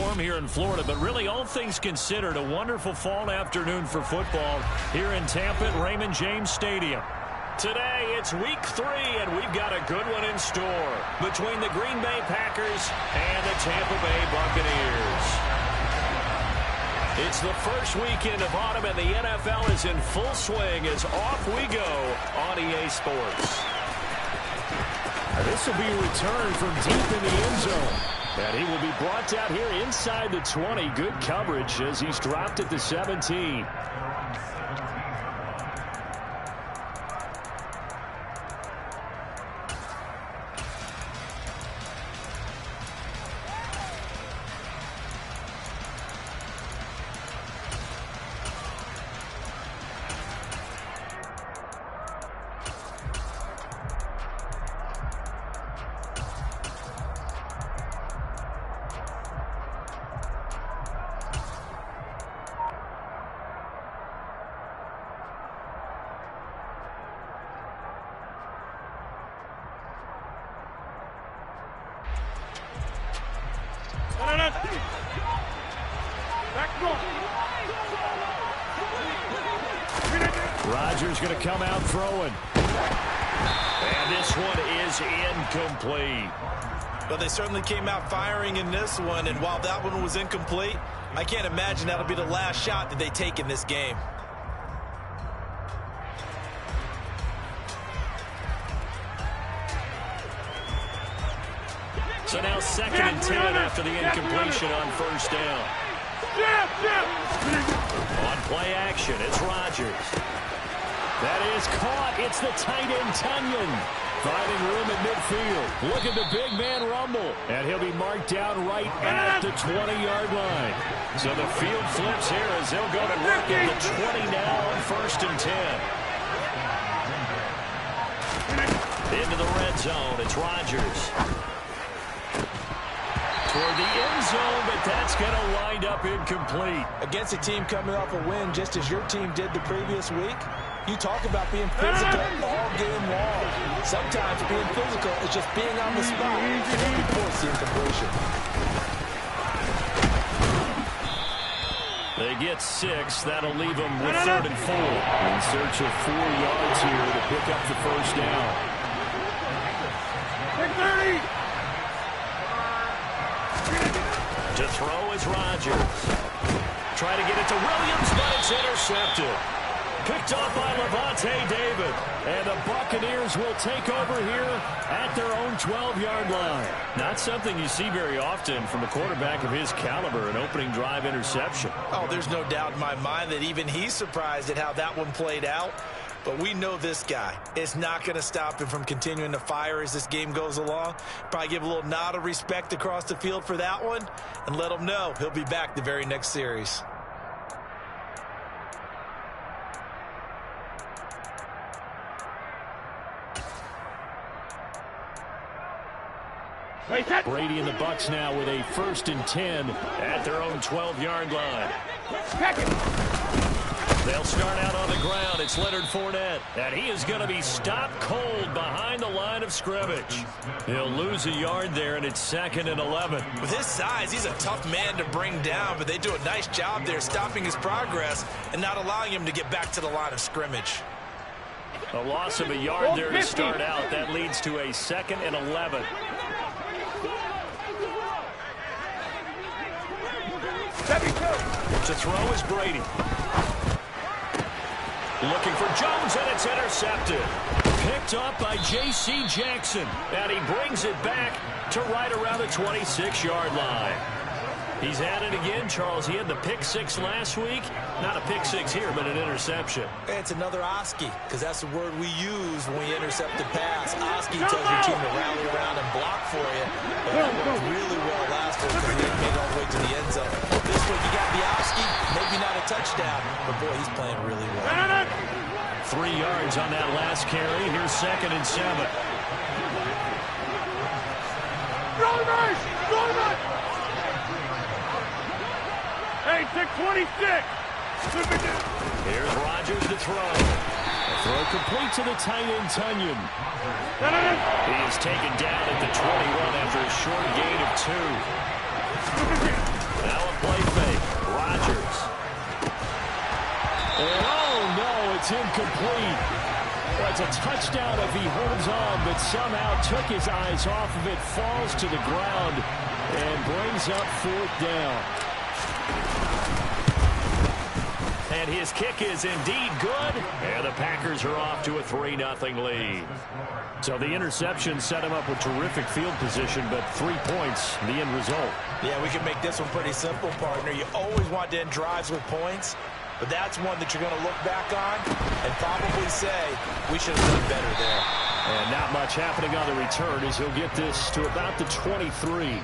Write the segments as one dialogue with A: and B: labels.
A: storm here in Florida, but really all things considered, a wonderful fall afternoon for football here in Tampa at Raymond James Stadium. Today, it's week 3, and we've got a good one in store between the Green Bay Packers and the Tampa Bay Buccaneers. It's the first weekend of autumn, and the NFL is in full swing as off we go on EA Sports. This will be a return from deep in the end zone. And he will be brought down here inside the 20. Good coverage as he's dropped at the 17. Rodgers going to come out throwing. And this one is incomplete.
B: Well, they certainly came out firing in this one, and while that one was incomplete, I can't imagine that'll be the last shot that they take in this game.
A: So now 2nd and 10 after the incompletion on first down. On play action, it's Rodgers. That is caught. It's the tight end, Tunyon. Finding room at midfield. Look at the big man rumble. And he'll be marked down right at the 20-yard line. So the field flips here as they'll go to work at the 20 now on 1st and 10. Into the red zone, it's Rodgers. Toward the end zone, but that's going to wind up incomplete.
B: Against a team coming off a win, just as your team did the previous week, you talk about being physical all game long. Sometimes being physical is just being on the spot and you force the incompletion.
A: They get 6. That'll leave them with 3rd and 4. In search of 4 yards here to pick up the first down.
C: 30.
A: To throw is Rodgers. Try to get it to Williams, but it's intercepted. Picked off by Levante David. And the Buccaneers will take over here at their own 12-yard line. Not something you see very often from a quarterback of his caliber, an opening drive interception.
B: Oh, there's no doubt in my mind that even he's surprised at how that one played out. But we know this guy is not going to stop him from continuing to fire as this game goes along. Probably give a little nod of respect across the field for that one and let him know he'll be back the very next series.
A: Brady and the Bucs now with a 1st and 10 at their own 12-yard line. They'll start out on the ground. It's Leonard Fournette. And he is going to be stopped cold behind the line of scrimmage. He'll lose a yard there, and it's 2nd and 11.
B: With his size, he's a tough man to bring down, but they do a nice job there stopping his progress and not allowing him to get back to the line of scrimmage.
A: A loss of a yard there to start out. That leads to a 2nd and 11. To throw is Brady. Looking for Jones, and it's intercepted. Picked up by J.C. Jackson. And he brings it back to right around the 26-yard line. He's at it again, Charles. He had the pick 6 last week. Not a pick 6 here, but an interception.
B: It's another Oski, because that's the word we use when we intercept the pass. Oski tells your team to rally around and block for you. But that worked really well last week because he didn't make it all the way to the end zone. This week you got the Oski, maybe not a touchdown, but boy, he's playing really well.
A: 3 yards on that last carry. Here's 2nd and 7.
C: Hey, 26.
A: Here's Rodgers to throw. A throw complete to the tight end, Tunyon. He is taken down at the 21 after a short gain of 2. Rodgers. And oh no, it's incomplete. That's a touchdown if he holds on, but somehow took his eyes off of it, falls to the ground, and brings up 4th down. And his kick is indeed good, and the Packers are off to a 3-0 lead. So the interception set him up with terrific field position, but 3 points, the end result.
B: Yeah, we can make this one pretty simple, partner. You always want to end drives with points, but that's one that you're going to look back on and probably say, we should have done better there.
A: And not much happening on the return as he'll get this to about the 23.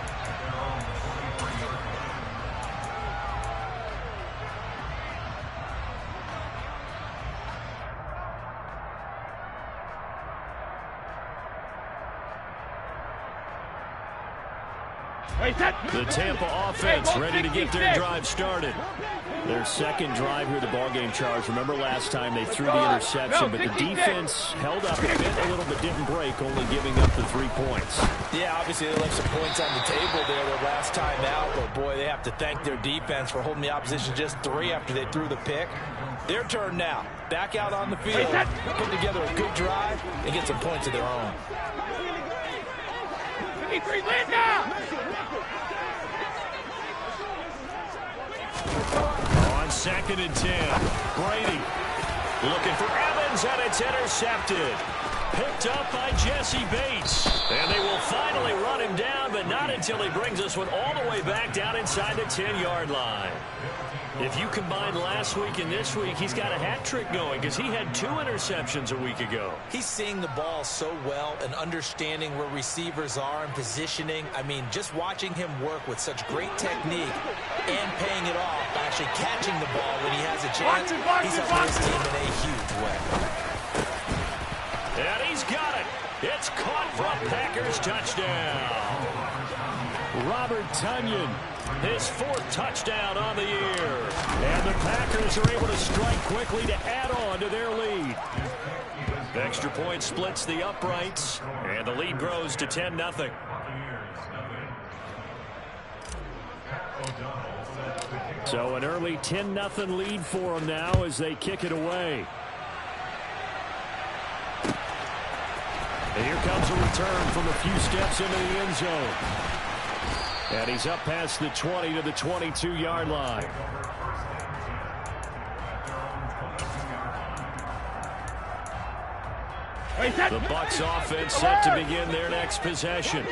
A: The Tampa offense ready to get their drive started. Their second drive here, the ballgame, Charles. Remember last time they threw the interception, but the defense held up a bit, a little bit didn't break, only giving up the 3 points.
B: Yeah, obviously they left some points on the table there their last time out, but boy, they have to thank their defense for holding the opposition just 3 after they threw the pick. Their turn now. Back out on the field, put together a good drive, and get some points of their own.
A: On 2nd and 10, Brady looking for Evans, and it's intercepted. Picked up by Jesse Bates. And they will finally run him down, but not until he brings us one all the way back down inside the 10-yard line. If you combine last week and this week, he's got a hat trick going because he had 2 interceptions a week ago.
B: He's seeing the ball so well and understanding where receivers are and positioning. I mean, just watching him work with such great technique and paying it off by actually catching the ball when he has a chance, he's helping his team in a huge way.
A: And he's got it. It's caught for a Packers touchdown. Robert Tonyan, his 4th touchdown on the year. And the Packers are able to strike quickly to add on to their lead. Extra point splits the uprights, and the lead grows to 10-0. So an early 10-0 lead for them now as they kick it away. And here comes a return from a few steps into the end zone. And he's up past the 20 to the 22-yard line. The Bucs offense set to begin their next possession.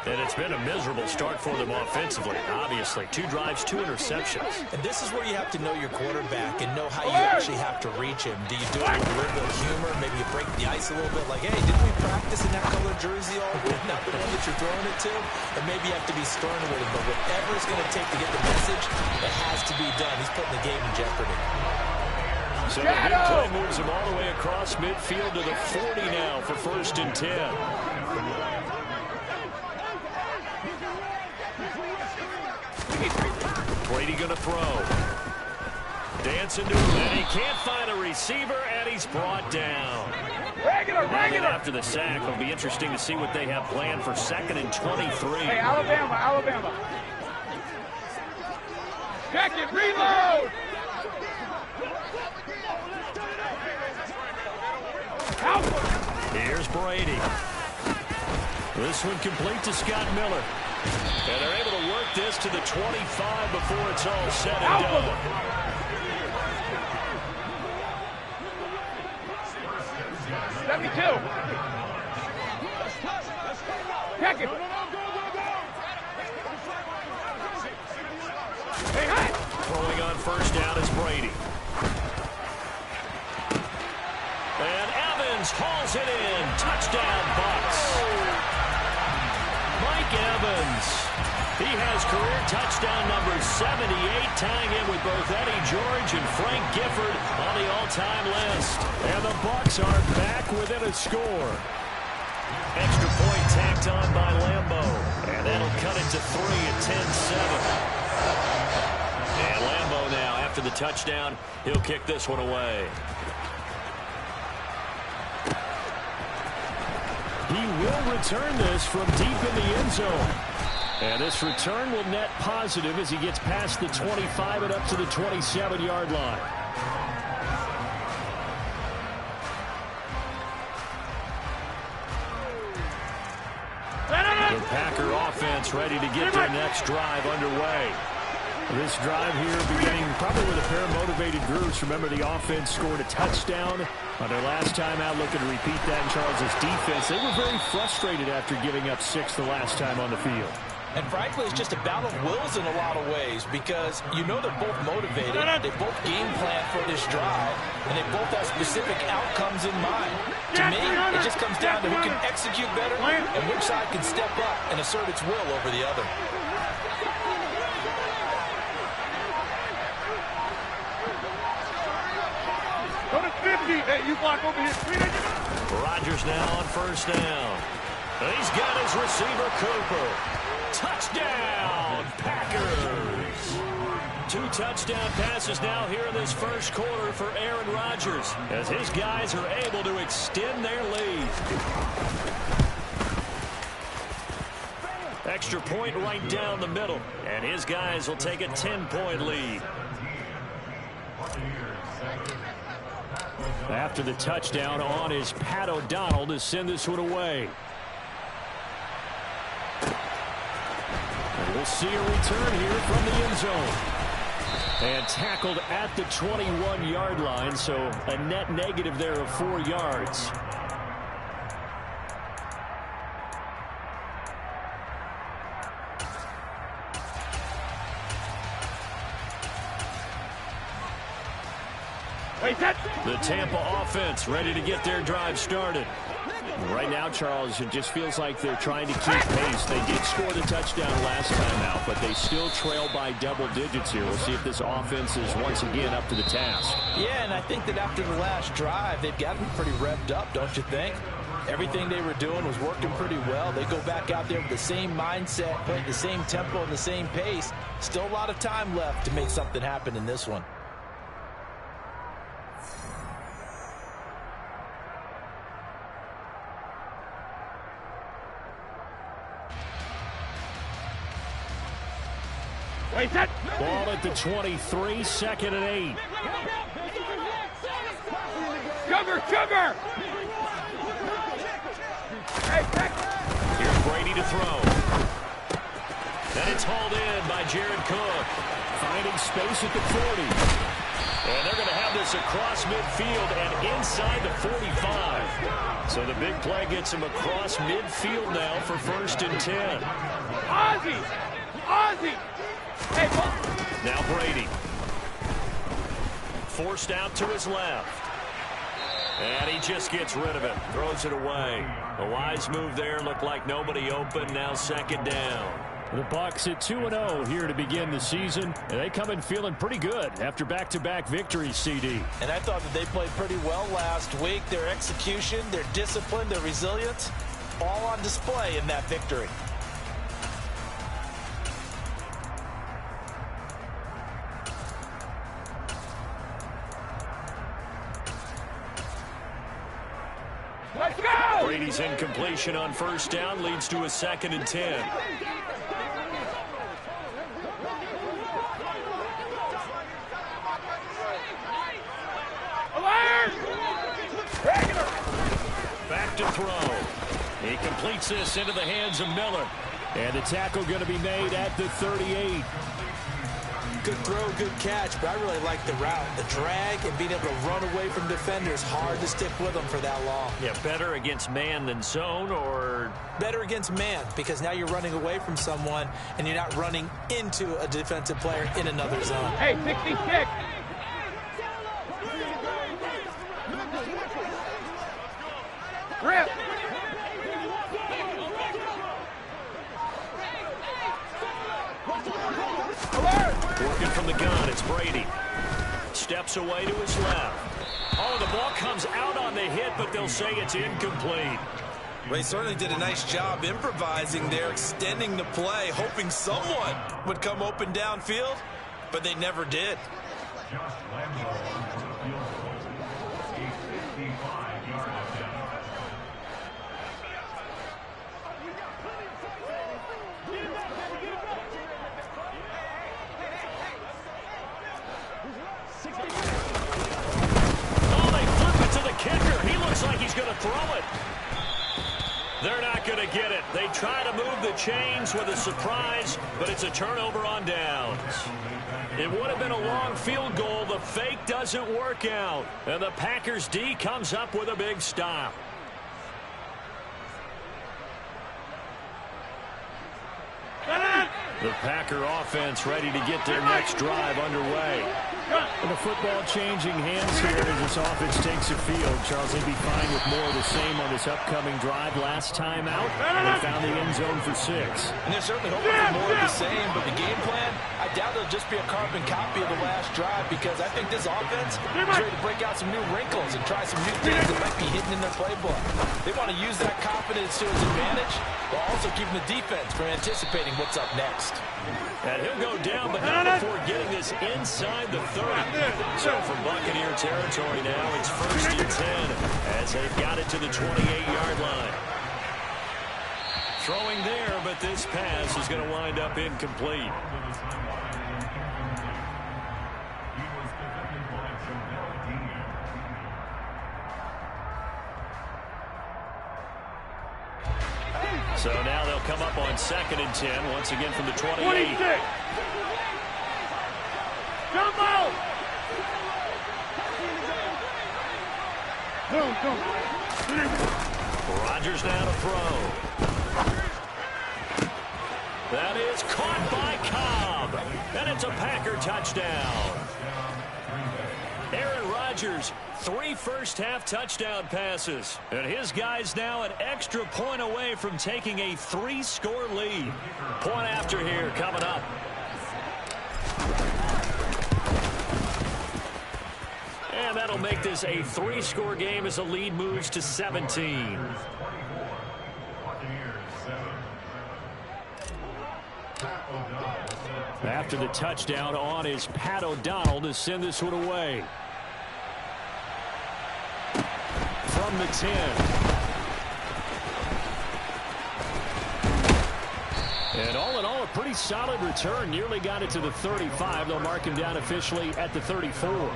A: And it's been a miserable start for them offensively. Obviously, 2 drives, 2 interceptions.
B: And this is where you have to know your quarterback and know how you actually have to reach him. Do you do it with a little bit of humor? Maybe you break the ice a little bit like, hey, didn't we practice in that color jersey all week? Not the one that you're throwing it to? And maybe you have to be stern with him. But whatever it's going to take to get the message, it has to be done. He's putting the game in jeopardy.
A: So the big play moves him all the way across midfield to the 40 now for 1st and 10. Brady going to throw. Dancing to him, and he can't find a receiver, and he's brought down. And after the sack, it'll be interesting to see what they have planned for 2nd and 23.
C: Hey, Alabama. Check it, reload!
A: Here's Brady. This one complete to Scott Miller. And they're able to work this to the 25 before it's all said and done.
C: 72. Check it. Hey.
A: Throwing on 1st down is Brady. And Evans hauls it in. Touchdown, Bucs. Mike Evans. He has career touchdown number 78, tying in with both Eddie George and Frank Gifford on the all-time list. And the Bucs are back within a score. Extra point tacked on by Lambeau. And that'll cut it to 3 at 10-7. And Lambeau now, after the touchdown, he'll kick this one away. He will return this from deep in the end zone. And this return will net positive as he gets past the 25 and up to the 27-yard line. The Packer offense ready to get their next drive underway. This drive here beginning probably with a pair of motivated groups. Remember, the offense scored a touchdown on their last time out, looking to repeat that in Charles' defense. They were very frustrated after giving up 6 the last time on the field.
B: And frankly, it's just a battle of wills in a lot of ways because you know they're both motivated. They both game plan for this drive, and they both have specific outcomes in mind. To me, it just comes down to who can execute better and which side can step up and assert its will over the other.
C: Go to 50. Hey, you block over here.
A: Rodgers now on first down. He's got his receiver, Cooper. Touchdown, Packers. 2 touchdown passes now here in this first quarter for Aaron Rodgers as his guys are able to extend their lead. Extra point right down the middle, and his guys will take a 10-point lead. After the touchdown, on is Pat O'Donnell to send this one away. And we'll see a return here from the end zone. And tackled at the 21-yard line, so a net negative there of 4 yards. The Tampa offense ready to get their drive started. Right now, Charles, it just feels like they're trying to keep pace. They did score the touchdown last time out, but they still trail by double digits here. We'll see if this offense is once again up to the task.
B: Yeah, and I think that after the last drive, they've gotten pretty revved up, don't you think? Everything they were doing was working pretty well. They go back out there with the same mindset, playing the same tempo and the same pace. Still a lot of time left to make something happen in this one.
A: Ball at the 23, 2nd and 8.
C: Sugar! Hey,
A: Here's Brady to throw. And it's hauled in by Jared Cook. Finding space at the 40. And they're going to have this across midfield and inside the 45. So the big play gets him across midfield now for 1st and 10.
C: Ozzie! Hey,
A: now Brady. Forced out to his left. And he just gets rid of it. Throws it away. A wise move there. Looked like nobody open. Now 2nd down. The Bucs at 2-0 here to begin the season. And they come in feeling pretty good after back-to-back victories, CD.
B: And I thought that they played pretty well last week. Their execution, their discipline, their resilience, all on display in that victory.
C: let's go!
A: Brady's incompletion on 1st down leads to a 2nd and 10. Back to throw. He completes this into the hands of Miller. And the tackle going to be made at the 38.
B: Good throw, good catch, but I really like the route. The drag and being able to run away from defenders. Hard to stick with them for that long.
A: Yeah, better against man than zone, or?
B: Better against man, because now you're running away from someone and you're not running into a defensive player in another zone.
C: Hey, 66. Rip.
A: Working from the gun, it's Brady. Steps away to his left. Oh, the ball comes out on the hit, but they'll say it's incomplete.
D: They certainly did a nice job improvising there, extending the play, hoping someone would come open downfield, but they never did.
A: Oh, they flip it to the kicker. He looks like he's going to throw it. They're not going to get it. They try to move the chains with a surprise, but it's a turnover on downs. It would have been a long field goal. The fake doesn't work out. And the Packers D comes up with a big stop. The Packer offense ready to get their next drive underway.
E: And the football changing hands here as this offense takes the field. Charles, they'd be fine with more of the same on this upcoming drive. Last time out, they found the end zone for 6.
B: And they're certainly hoping for more of the same, but the game plan, I doubt it'll just be a carbon copy of the last drive, because I think this offense is ready to break out some new wrinkles and try some new things that might be hidden in their playbook. They want to use that confidence to its advantage, while also keeping the defense from anticipating what's up next.
A: And he'll go down, but not before getting this inside the 30. So from Buccaneer territory now, it's 1st and 10 as they've got it to the 28-yard line. Throwing there, but this pass is going to wind up incomplete. So now they'll come up on 2nd and 10, once again from the 28.
C: 26. Jump out!
A: Rodgers now to throw. That is caught by Cobb. And it's a Packer touchdown. Aaron Rodgers, 3 first-half touchdown passes. And his guys now an extra point away from taking a 3-score lead. Point after here coming up. And that'll make this a 3-score game as the lead moves to 17. After the touchdown, on is Pat O'Donnell to send this one away. From the 10. And all in all, a pretty solid return. Nearly got it to the 35. They'll mark him down officially at the 34.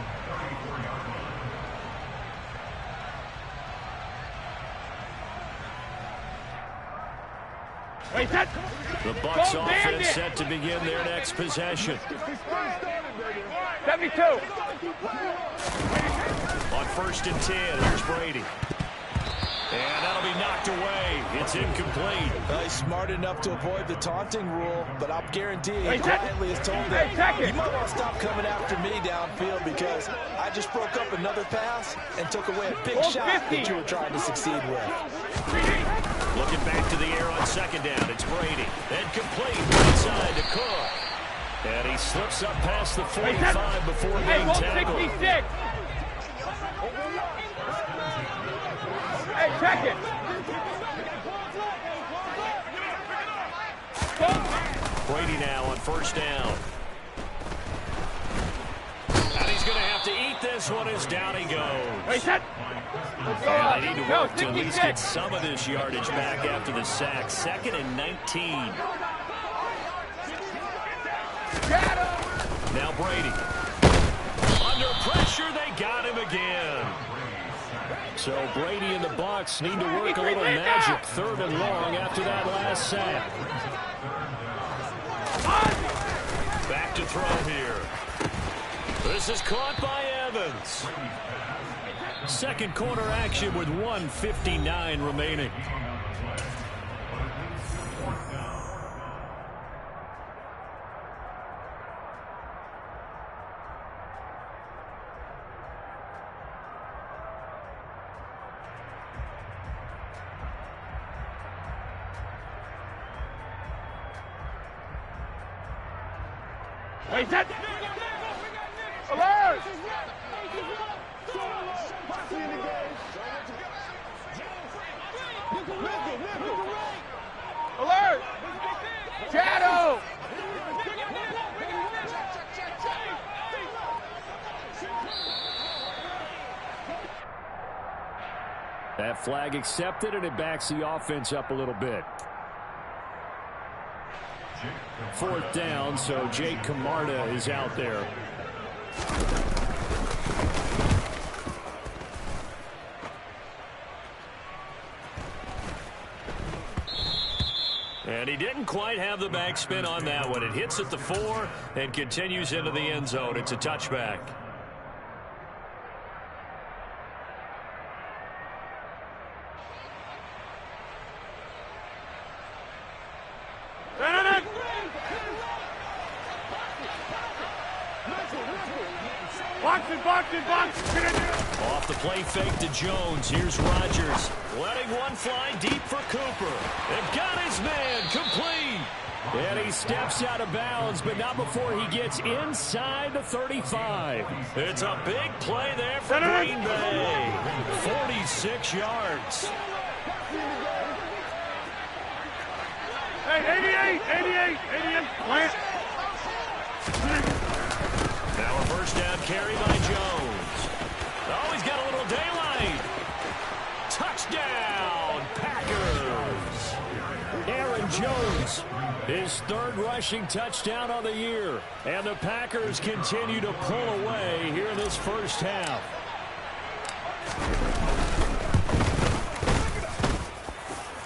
A: The Bucs offense set to begin their next possession.
C: 72.
A: On 1st and 10, here's Brady. And that'll be knocked away. It's incomplete.
B: He's smart enough to avoid the taunting rule, but I'll guarantee he quietly has told them, you might want to stop coming after me downfield, because I just broke up another pass and took away a big shot that you were trying to succeed with.
A: Looking back to the air on 2nd down. It's Brady. And complete inside to Cook. And he slips up past the 45 before being tackled.
C: 66. Hey, check it.
A: Brady now on 1st down. And he's going to have to eat this one as down he goes. And they need to work to at least get some of this yardage back after the sack. 2nd and 19. Now Brady. Under pressure, they got him again. So Brady and the Bucs need to work a little magic. 3rd and long after that last sack. Back to throw here. This is caught by Evans. 2nd quarter action with 1:59 remaining.
C: Wait, set. Alert! Alert! Shadow!
E: That flag accepted, and it backs the offense up a little bit. 4th down, so Jake Camarda is out there.
A: he didn't quite have the backspin on that one. It hits at the 4 and continues into the end zone. It's a touchback. Off the play fake to Jones. Here's Rodgers. Letting one fly deep for Cooper. They've got his man complete. And he steps out of bounds, but not before he gets inside the 35. It's a big play there for Green Bay. 46 yards.
C: Hey, 88. Plant.
A: Now a first down carry by Jones. Oh, he's got a little daylight. Touchdown, Packers. Aaron Jones, his third rushing touchdown on the year. And the Packers continue to pull away here in this first half.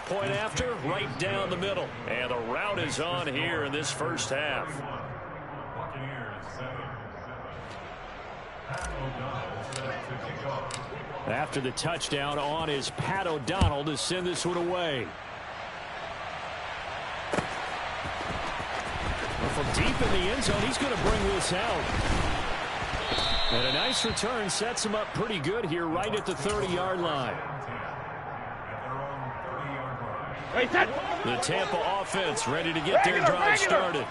A: Point after, right down the middle. And the route is on here in this first half. After the touchdown on is Pat O'Donnell to send this one away. Well, from deep in the end zone, he's going to bring this out. And a nice return sets him up pretty good here right at the 30-yard line. The Tampa offense ready to get their drive started.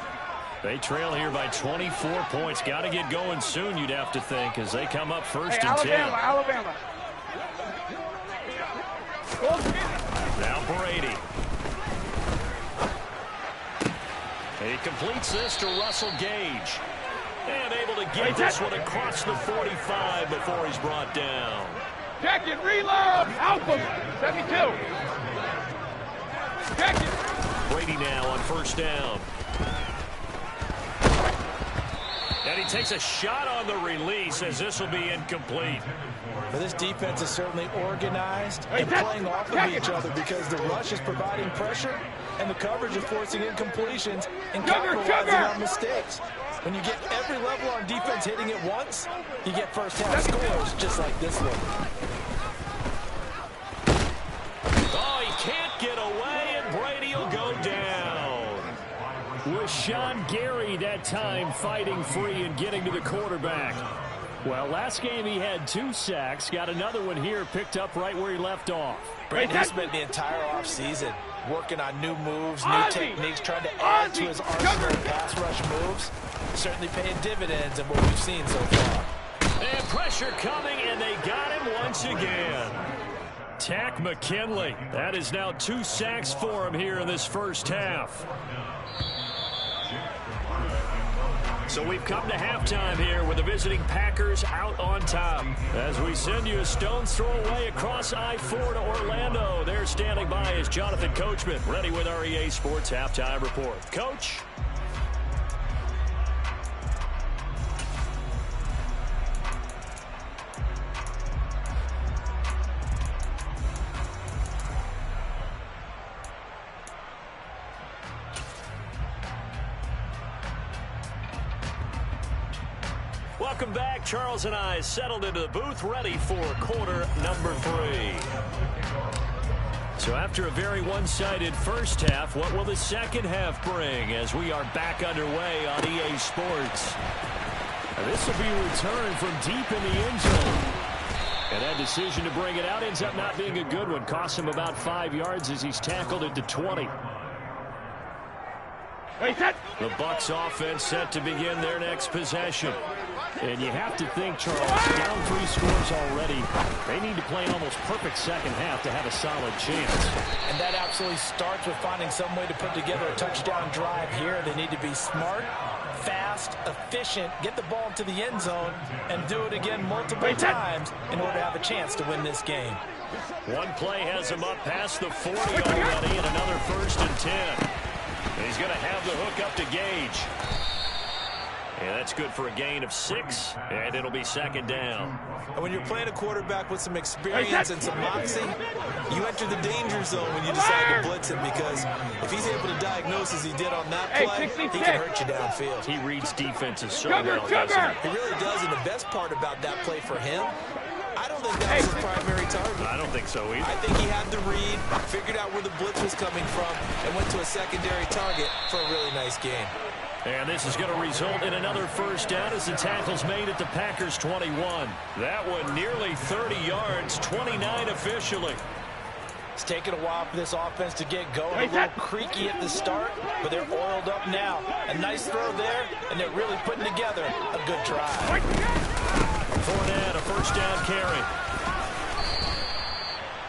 A: They trail here by 24 points. Got to get going soon, you'd have to think, as they come up first and 10.
C: Alabama.
A: Now Brady. He completes this to Russell Gage. And able to get this one across the 45 before he's brought down.
C: Check it, reload. Alpha, 72. Check it.
A: Brady now on first down. And he takes a shot on the release as this will be incomplete.
B: But this defense is certainly organized and playing off of each other because the rush is providing pressure and the coverage is forcing incompletions and capitalizing on mistakes. When you get every level on defense hitting it once, you get first half scores just like this one.
A: Oh, he can't get away, and Brady will go down. With Sean Gary that time fighting free and getting to the quarterback. Well, last game he had 2 sacks. Got another one here picked up right where he left off.
B: Brady spent the entire offseason working on new moves, new techniques, trying to add to his arsenal of pass rush moves. Certainly paying dividends in what we've seen so far.
A: And pressure coming, and they got him once again. Tack McKinley. That is now 2 sacks for him here in this first half. So we've come to halftime here with the visiting Packers out on top. As we send you a stone's throw away across I-4 to Orlando. There standing by is Jonathan Coachman, ready with our EA Sports Halftime Report. Coach? Welcome back. Charles and I settled into the booth, ready for quarter number 3. So after a very one-sided first half, what will the second half bring as we are back underway on EA Sports? And this will be returned from deep in the end zone. And that decision to bring it out ends up not being a good one. Costs him about 5 yards as he's tackled at the 20. The Bucs offense set to begin their next possession. And you have to think, Charles, down 3 scores already. They need to play an almost perfect second half to have a solid chance.
B: And that absolutely starts with finding some way to put together a touchdown drive here. They need to be smart, fast, efficient, get the ball to the end zone, and do it again multiple times in order to have a chance to win this game.
A: One play has him up past the 40 already, and another first and 10. And he's going to have the hook up to Gage. And that's good for a gain of 6, and it'll be second down.
B: And when you're playing a quarterback with some experience and some moxie, you enter the danger zone when you decide to blitz him, because if he's able to diagnose as he did on that play, he can hurt you downfield.
A: He reads defenses so well, doesn't he?
B: He really does, and the best part about that play for him, I don't think that was his primary target.
A: I don't think so either.
B: I think he had the read, figured out where the blitz was coming from, and went to a secondary target for a really nice game.
A: And this is going to result in another first down as the tackle's made at the Packers' 21. That one nearly 30 yards, 29 officially.
B: It's taken a while for this offense to get going. A little creaky at the start, but they're oiled up now. A nice throw there, and they're really putting together a good try.
A: Fournette, a first down carry.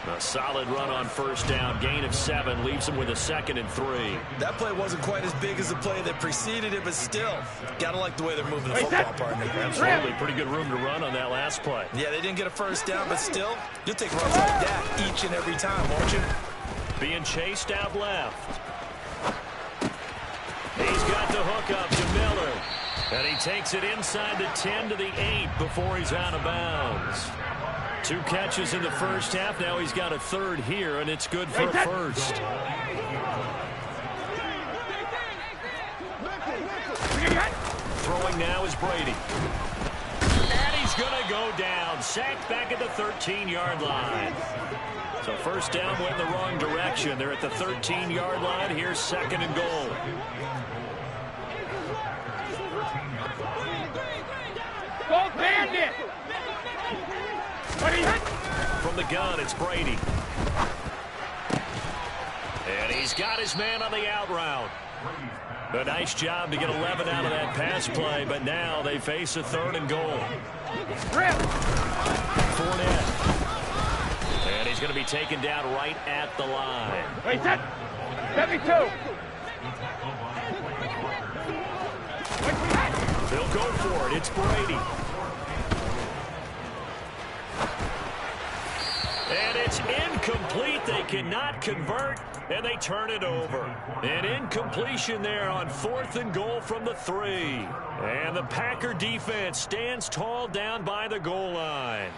A: A solid run on first down. Gain of 7 leaves him with a 2nd and 3.
D: That play wasn't quite as big as the play that preceded it, but still, gotta like the way they're moving the football, partner.
A: Absolutely. Pretty good room to run on that last play.
D: Yeah, they didn't get a first down, but still, you'll take runs like that each and every time, won't you?
A: Being chased out left. He's got the hook up to Miller. And he takes it inside the 10 to the 8 before he's out of bounds. 2 catches in the first half. Now he's got a 3rd here, and it's good for a first. Throwing now is Brady. And he's going to go down. Sacked back at the 13-yard line. So first down went in the wrong direction. They're at the 13-yard line. Here's 2nd and goal.
C: Go Bandit!
A: From the gun, it's Brady. And he's got his man on the out route. A nice job to get 11 out of that pass play, but now they face a 3rd and goal. Fournette. And he's going to be taken down right at the line.
C: Wait, set! 72!
A: They'll go for it. It's Brady. And it's incomplete. They cannot convert, and they turn it over. An incompletion there on 4th and goal from the 3. And the Packer defense stands tall down by the goal line.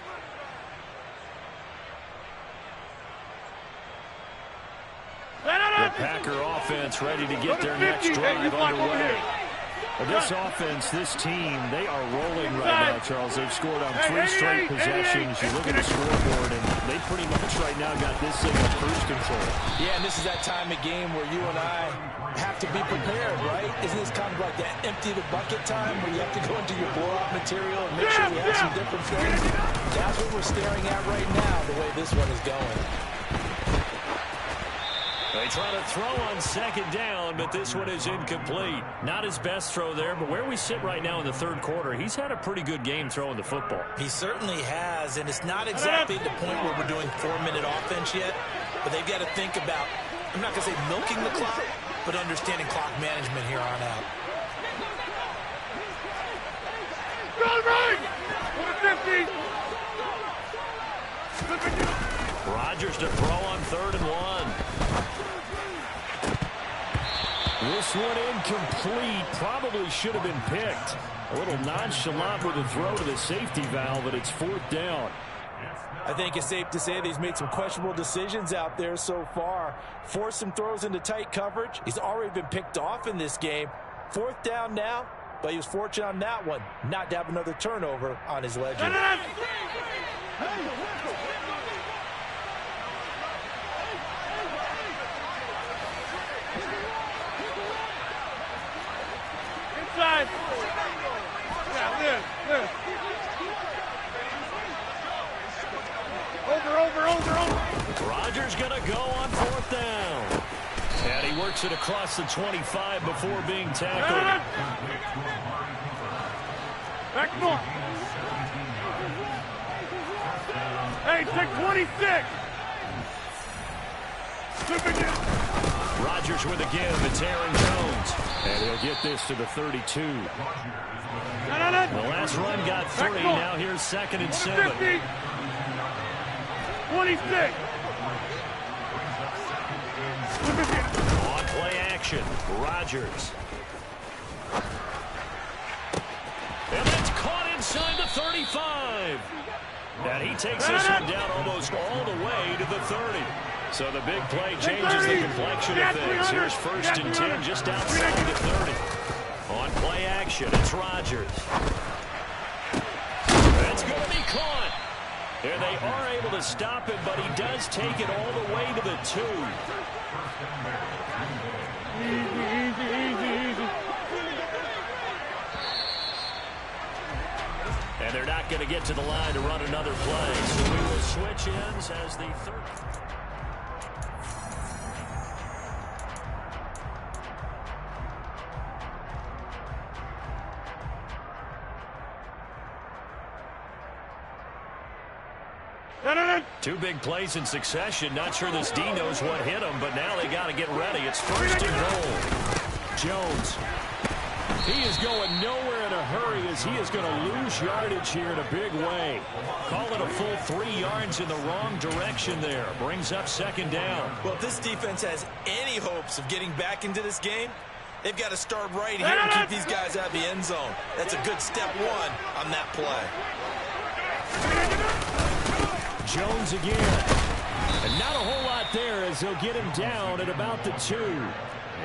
A: The Packer offense ready to get their next drive underway. This offense, this team, they are rolling right now, Charles. They've scored on 3 straight possessions. You look at the scoreboard, and they pretty much right now got this thing on cruise control.
B: Yeah, and this is that time of game where you and I have to be prepared, right? Isn't this kind of like that empty the bucket time where you have to go into your blowout material and make sure you have some different things? That's what we're staring at right now, the way this one is going.
A: They try to throw on 2nd down, but this one is incomplete. Not his best throw there, but where we sit right now in the 3rd quarter, he's had a pretty good game throwing the football.
B: He certainly has, and it's not exactly the point where we're doing 4-minute offense yet, but they've got to think about, I'm not going to say milking the clock, but understanding clock management here on out.
A: Rodgers to throw on 3rd and 1. This one incomplete. Probably should have been picked. A little nonchalant with a throw to the safety valve, but it's 4th down.
B: I think it's safe to say that he's made some questionable decisions out there so far. Forced some throws into tight coverage. He's already been picked off in this game. 4th down now, but he was fortunate on that one not to have another turnover on his ledger.
C: Inside. Yeah, live. Over.
A: Rodgers going to go on 4th down. And he works it across the 25 before being tackled.
C: Back north. Hey, take 26.
A: Rodgers with a give. It's Aaron Jones. And he'll get this to the 32. The last run got 3. Now here's 2nd and 7.
C: 50. 26.
A: On play action, Rodgers. inside the 35. And he takes this one down almost all the way to the 30. So the big play changes the complexion of things. Here's 1st and 10 just outside the 30. On play action, it's Rodgers. That's going to be caught. And they are able to stop him, but he does take it all the way to the 2. And they're not going to get to the line to run another play. So we will switch ends as the 3rd. Two big plays in succession. Not sure this D knows what hit him, but now they got to get ready. It's 1st and goal. Jones. He is going nowhere in a hurry as he is going to lose yardage here in a big way. Call it a full 3 yards in the wrong direction there. Brings up 2nd down.
D: Well, if this defense has any hopes of getting back into this game, they've got to start right here and keep these guys out of the end zone. That's a good step 1 on that play.
E: Jones again. And not a whole lot there as they'll get him down at about the 2.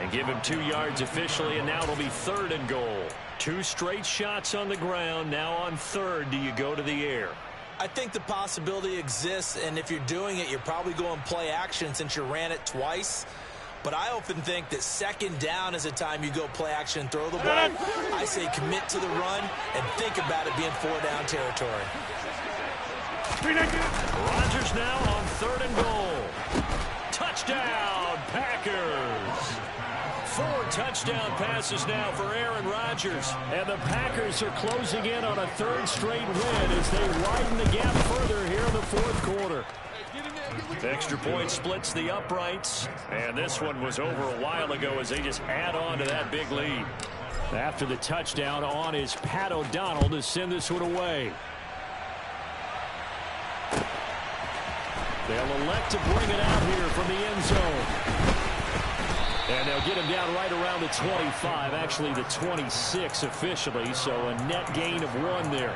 E: And give him 2 yards officially, and now it'll be 3rd and goal. 2 straight shots on the ground. Now on 3rd, do you go to the air?
B: I think the possibility exists, and if you're doing it, you're probably going play action since you ran it twice. But I often think that 2nd down is a time you go play action and throw the ball. I say commit to the run and think about it being 4-down territory.
A: Rodgers now on 3rd and goal. Touchdown, Packers. 4 touchdown passes now for Aaron Rodgers. And the Packers are closing in on a 3rd straight win as they widen the gap further here in the 4th quarter. Extra point splits the uprights. And this one was over a while ago as they just add on to that big lead. After the touchdown, on is Pat O'Donnell to send this one away. They'll elect to bring it out here from the end zone. And they'll get him down right around the 25, actually the 26 officially, so a net gain of 1 there.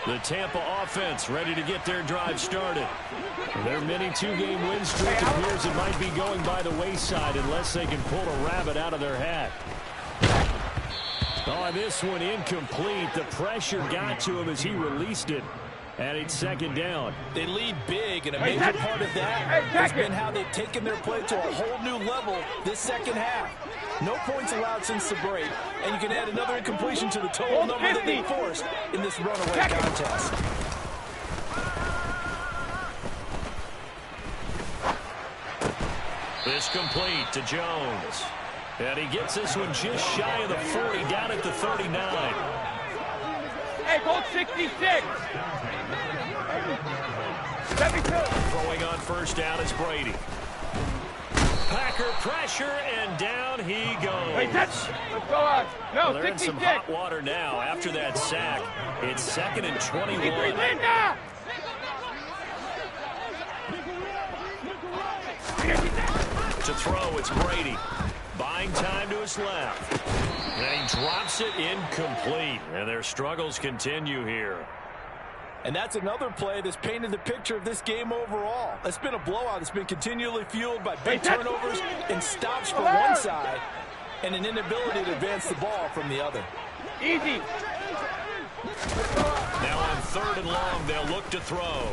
A: The Tampa offense ready to get their drive started. Their mini 2-game win streak appears it might be going by the wayside unless they can pull a rabbit out of their hat. Oh, this one incomplete. The pressure got to him as he released it. And it's 2nd down.
B: They lead big, and a major part of that has been how they've taken their play to a whole new level this 2nd half. No points allowed since the break, and you can add another incompletion to the total number that they forced in this runaway contest.
A: This complete to Jones. And he gets this one just shy of the 40, down at the 39.
C: Hey, goal 66. 72.
A: Throwing on 1st down is Brady. Packer pressure, and down he goes.
C: Hey, let's go on. No,
A: well, they're
C: 66.
A: in some hot water now after that sack. It's 2nd and 21. To throw, it's Brady. Buying time to his left. And he drops it incomplete. And their struggles continue here.
B: And that's another play that's painted the picture of this game overall. It's been a blowout. It's been continually fueled by big turnovers and stops from one side and an inability to advance the ball from the other.
C: Easy.
A: Now on 3rd and long, they'll look to throw.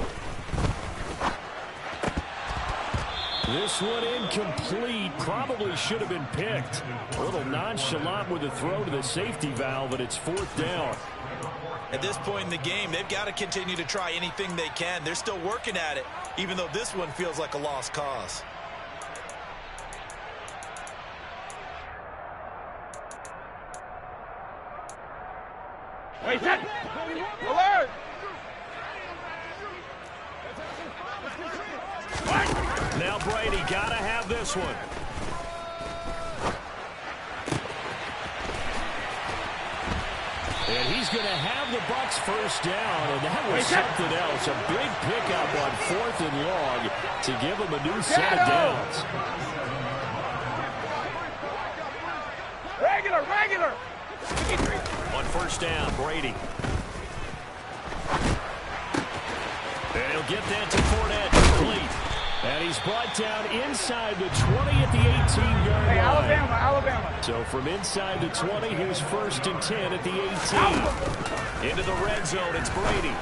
E: This one incomplete. Probably should have been picked. A little nonchalant with the throw to the safety valve, but it's 4th down.
D: At this point in the game, they've got to continue to try anything they can. They're still working at it, even though this one feels like a lost cause.
C: Wait, set. Alert.
A: Now Brady got to have this one.
E: going to have the Bucs first down, and that was something else. A big pickup on 4th and long to give them a new set of downs.
C: Regular.
E: On first down, Brady. And he'll get that to Fournette, complete. And he's brought down inside the 20 at the 18-yard line.
C: Alabama.
E: So from inside the 20, here's 1st and 10 at the 18. Into the red zone, it's Brady.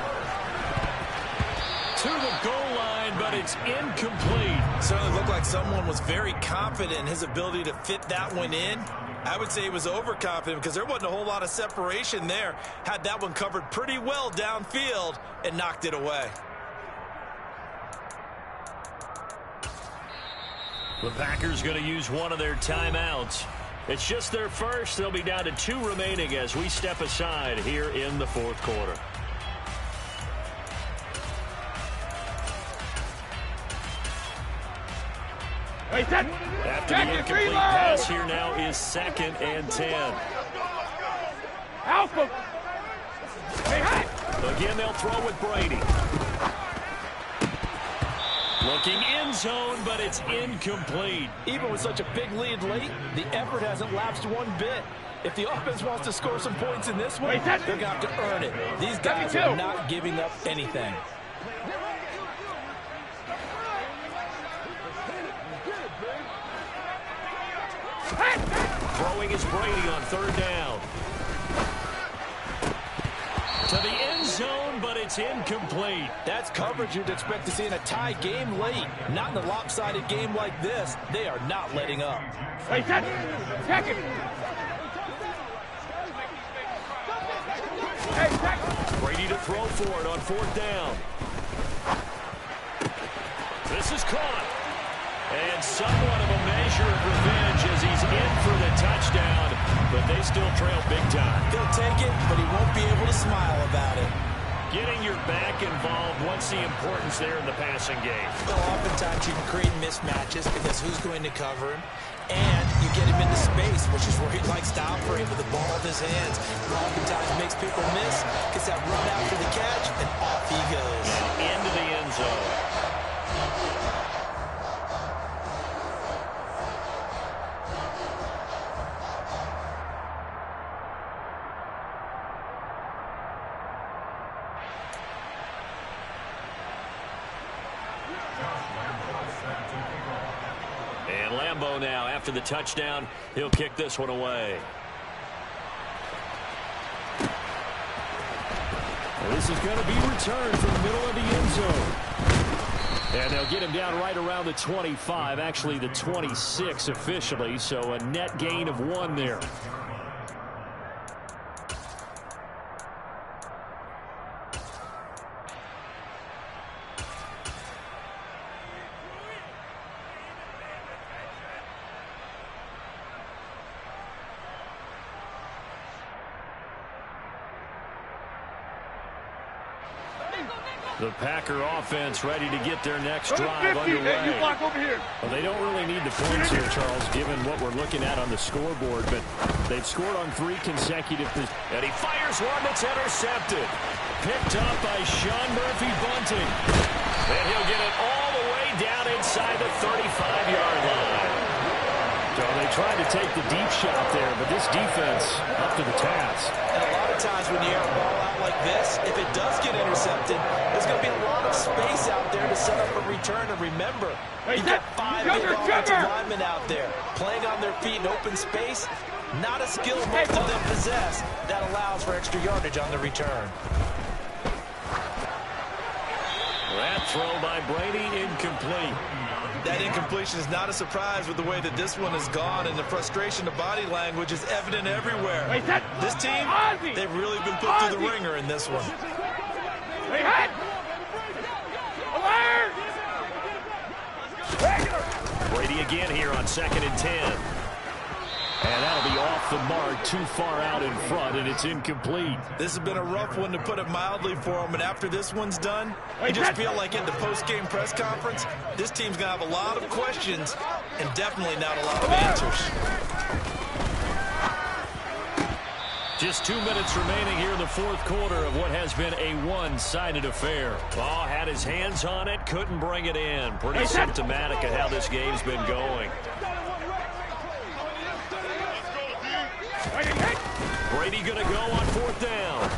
E: To the goal line, but it's incomplete.
D: Certainly looked like someone was very confident in his ability to fit that one in. I would say he was overconfident because there wasn't a whole lot of separation there. Had that one covered pretty well downfield and knocked it away.
E: The Packers going to use one of their timeouts. It's just their first. They'll be down to 2 remaining as we step aside here in the 4th quarter. After the incomplete pass, here now is 2nd and 10.
C: Alpha.
E: Again, they'll throw with Brady. Looking end zone, but it's incomplete.
B: Even with such a big lead late, the effort hasn't lapsed one bit. If the offense wants to score some points in this one, they're going to have to earn it. These guys are not giving up anything.
E: Throwing is Brady on 3rd down. To the end zone, but it's incomplete.
B: That's coverage you'd expect to see in a tie game late. Not in a lopsided game like this. They are not letting up.
C: Check it.
E: Brady to throw for it on 4th down. This is caught. And somewhat of a measure of revenge as he's in for the touchdown, but they still trail big time.
B: He'll take it, but he won't be able to smile about it.
E: Getting your back involved, what's the importance there in the passing game?
B: Well, oftentimes you can create mismatches because who's going to cover him? And you get him into space, which is where he likes to operate with the ball in his hands. Oftentimes makes people miss, gets that run after the catch, and off he goes.
E: And into the end zone. And Lambeau now, after the touchdown, he'll kick this one away. Well, this is going to be returned from the middle of the end zone. And they'll get him down right around the 25, actually the 26 officially, so a net gain of 1 there. The Packer offense ready to get their next drive underway.
C: You block over here.
E: Well, they don't really need the points here, Charles, given what we're looking at on the scoreboard, but they've scored on 3 consecutive. And he fires one that's intercepted. Picked up by Sean Murphy-Bunting. And he'll get it all the way down inside the 35-yard line. So they tried to take the deep shot there, but this defense up to the task.
B: And a lot of times when you air a ball out like this, if it does get intercepted, there's going to be a lot of space out there to set up a return. And remember, you got 5 big offensive linemen out there playing on their feet in open space. Not a skill most of them possess that allows for extra yardage on the return.
E: That throw by Brady incomplete.
D: That incompletion is not a surprise with the way that this one has gone, and the frustration of body language is evident everywhere. This team, they've really been put through the ringer in this one.
E: Brady again here on 2nd and 10. And that'll be off the mark, too far out in front, and it's incomplete.
D: This has been a rough one, to put it mildly, for him. And after this one's done, you just feel like in the post-game press conference, this team's going to have a lot of questions and definitely not a lot of answers.
E: Just 2 minutes remaining here in the fourth quarter of what has been a one-sided affair. Oh, had his hands on it, couldn't bring it in. Pretty symptomatic of how this game's been going. Brady going to go on fourth down.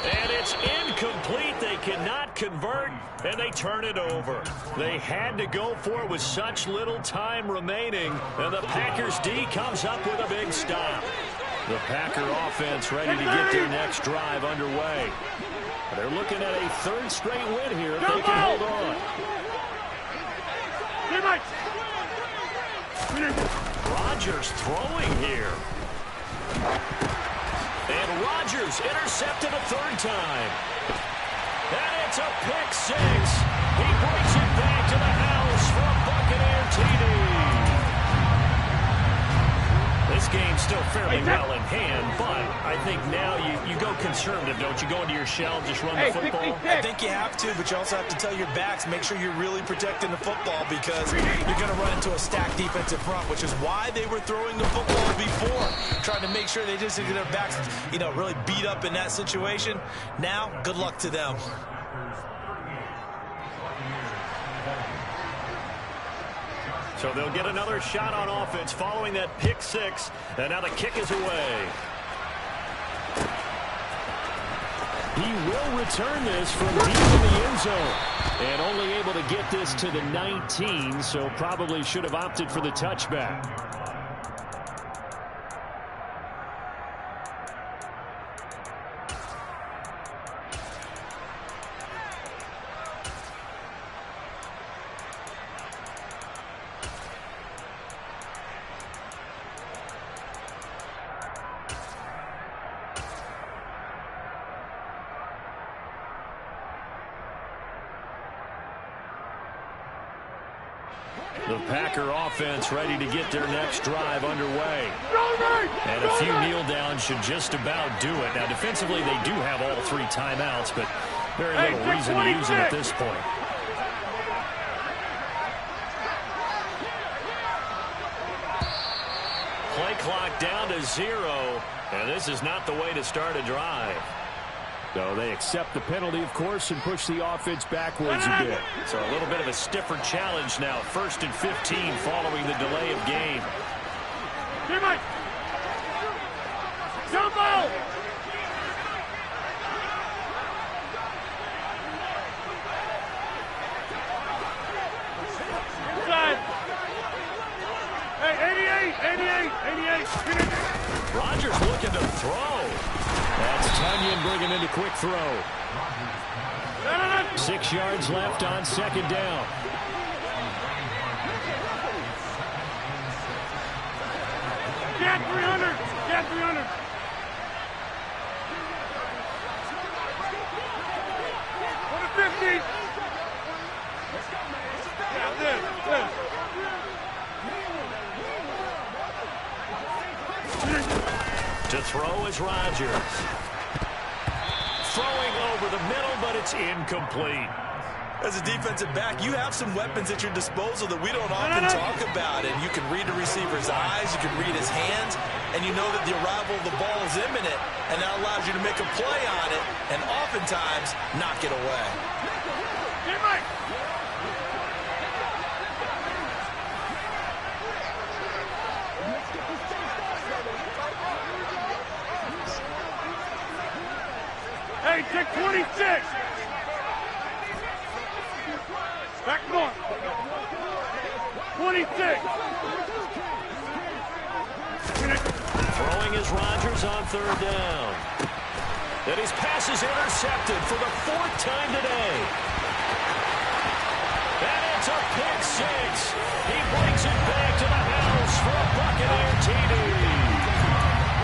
E: And it's incomplete. They cannot convert, and they turn it over. They had to go for it with such little time remaining, and the Packers D comes up with a big stop. The Packer offense ready to get their next drive underway. They're looking at a third straight win here if they can hold on. Rodgers throwing here. And Rodgers intercepted a third time. And it's a pick six. He brings it back to the house for a Buccaneer TD. This game's still fairly well in hand, but I think now you go conservative, don't you? Go into your shell and just run the football?
D: I think you have to, but you also have to tell your backs, make sure you're really protecting the football because you're going to run into a stacked defensive front, which is why they were throwing the football before, trying to make sure they just get their backs, really beat up in that situation. Now, good luck to them.
E: So they'll get another shot on offense following that pick six. And now the kick is away. He will return this from deep in the end zone. And only able to get this to the 19, so probably should have opted for the touchback. The Packer offense ready to get their next drive underway. And a few kneel downs should just about do it. Now, defensively, they do have all three timeouts, but very little reason to use them at this point. Play clock down to 0, and this is not the way to start a drive. So they accept the penalty, of course, and push the offense backwards a bit. So a little bit of a stiffer challenge now. 1st and 15 following the delay of game.
C: Jumbo! Inside. Hey, 88.
E: Rodgers looking to throw. That's Tunyon bringing in a quick throw. 6 yards left on second down.
C: Get 300. Get 300. Go to 50. Yeah, this.
E: To throw is Rodgers. Throwing over the middle, but it's incomplete.
D: As a defensive back, you have some weapons at your disposal that we don't often talk about. And you can read the receiver's eyes, you can read his hands, and you know that the arrival of the ball is imminent, and that allows you to make a play on it, and oftentimes knock it away.
C: Get right. Hey, take 26. Back more. 26.
E: Throwing is Rodgers on third down. And his pass is intercepted for the 4th time today. And it's a pick six. He brings it back to the house for a Buccaneer TD.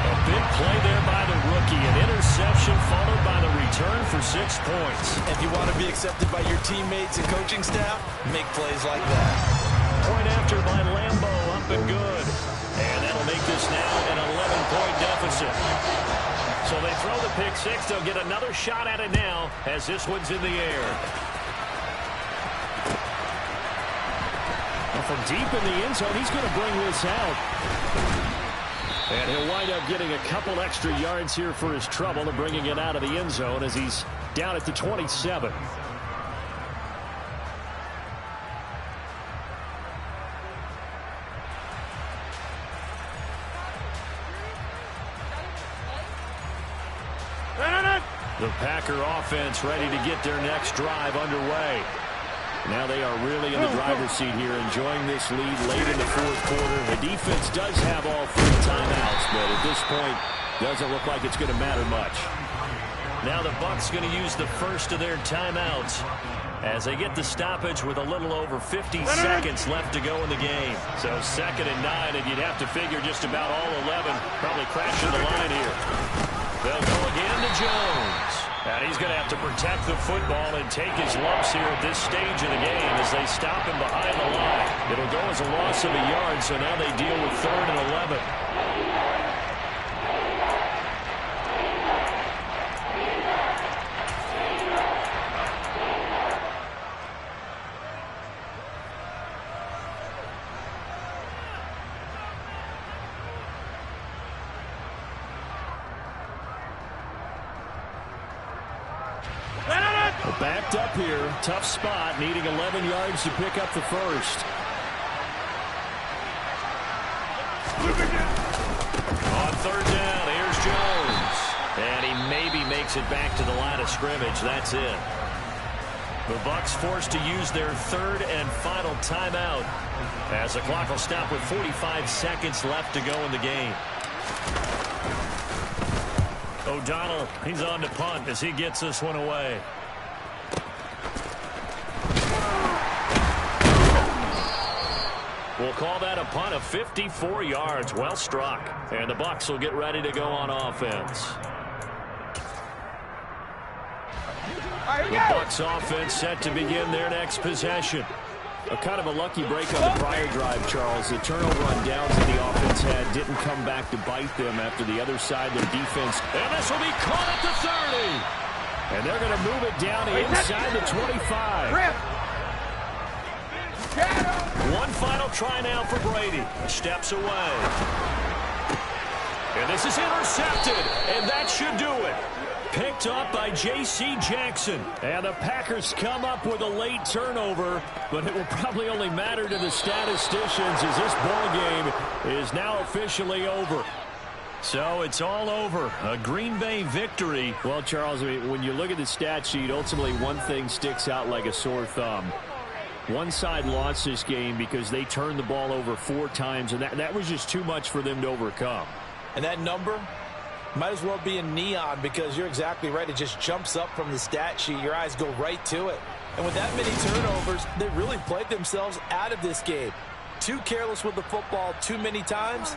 E: A big play there by the rookie. An interception followed by the return for 6 points.
D: If you want to be accepted by your teammates and coaching staff, make plays like that.
E: Point after by Lambo, up and good. And that'll make this now an 11-point deficit. So they throw the pick six. They'll get another shot at it now as this one's in the air. Well, from deep in the end zone, he's going to bring this out. And he'll wind up getting a couple extra yards here for his trouble and bringing it out of the end zone as he's down at the 27. The Packer offense ready to get their next drive underway. Now they are really in the driver's seat here, enjoying this lead late in the fourth quarter. The defense does have all 3 timeouts, but at this point, doesn't look like it's going to matter much. Now the Bucs going to use the first of their timeouts as they get the stoppage with a little over 50 seconds left to go in the game. So 2nd and 9, and you'd have to figure just about all 11 probably crashing the line here. They'll go again to Jones. And he's going to have to protect the football and take his lumps here at this stage of the game as they stop him behind the line. It'll go as a loss of a yard, so now they deal with 3rd and 11. Backed up here, tough spot, needing 11 yards to pick up the first. On 3rd down, here's Jones. And he maybe makes it back to the line of scrimmage. That's it. The Bucs forced to use their 3rd and final timeout as the clock will stop with 45 seconds left to go in the game. O'Donnell, he's on to punt as he gets this one away. We'll call that a punt of 54 yards. Well struck. And the Bucs will get ready to go on offense. The Bucs offense set to begin their next possession. A kind of a lucky break on the prior drive, Charles. The turnover on downs that the offense had didn't come back to bite them after the other side, their defense. And this will be caught at the 30. And they're going to move it down to inside the 25. One final try now for Brady. Steps away. And this is intercepted. And that should do it. Picked up by J.C. Jackson. And the Packers come up with a late turnover. But it will probably only matter to the statisticians as this ball game is now officially over. So it's all over. A Green Bay victory. Well, Charles, I mean, when you look at the stat sheet, ultimately one thing sticks out like a sore thumb. One side lost this game because they turned the ball over 4 times, and that was just too much for them to overcome.
B: And that number might as well be in neon because you're exactly right. It just jumps up from the stat sheet. Your eyes go right to it. And with that many turnovers, they really played themselves out of this game. Too careless with the football too many times.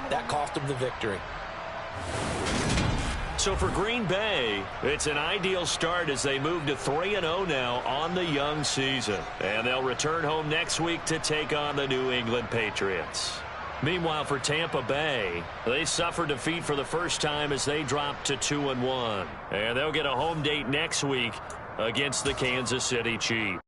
B: That cost them the victory.
E: So for Green Bay, it's an ideal start as they move to 3-0 now on the young season. And they'll return home next week to take on the New England Patriots. Meanwhile, for Tampa Bay, they suffered defeat for the first time as they dropped to 2-1. And they'll get a home date next week against the Kansas City Chiefs.